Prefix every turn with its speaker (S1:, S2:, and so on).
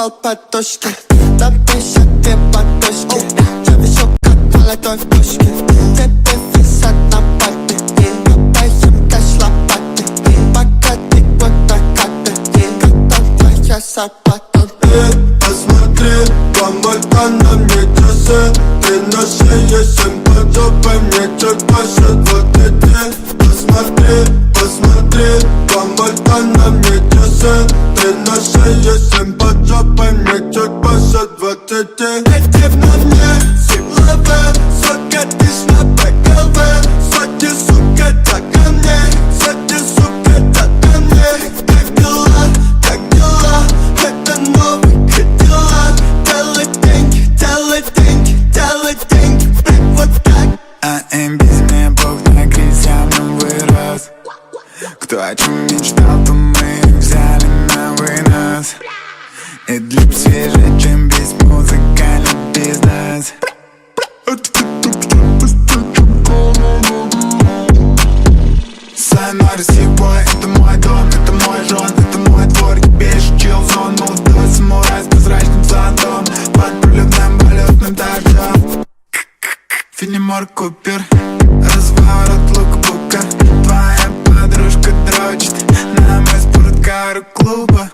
S1: пол подушки. Напишет две подушки. Я вижу, как молодой в пушке. Тебе висят на папе. Копаем кэш лопаты. Пока ты вот накаты. Как твоя сапата.
S2: Посмотри, помойка на мне часы. Ты на шее 7 поджопы, мне чуть больше 20. Посмотри, помойка на мне часы. Ты на шее 7 поджопы, мне чуть больше 20. Эти на мне силовые, сука, ты ж на ПКВ. Сзади, сука, так ко мне, сзади, сука, так ко мне. Как дела, как дела, это новый Cadillac. Делай деньги, делай деньги, делай деньги, блядь, вот так.
S3: Без меня Бог на крестьянам вырос. Кто о чем мечтал, то мы взяли на вынос. И для свежее, чем весь музыкальный бизнес. Сайнори сибой, это мой дом, это мой жон, это мой двор. Я бежу, чил зон, молодой самурай с прозрачным зонтом. Под проливным полетным дождем. Фенемор Купер, разворот лукбука. Твоя подружка дрочит на мой спорткар клуба.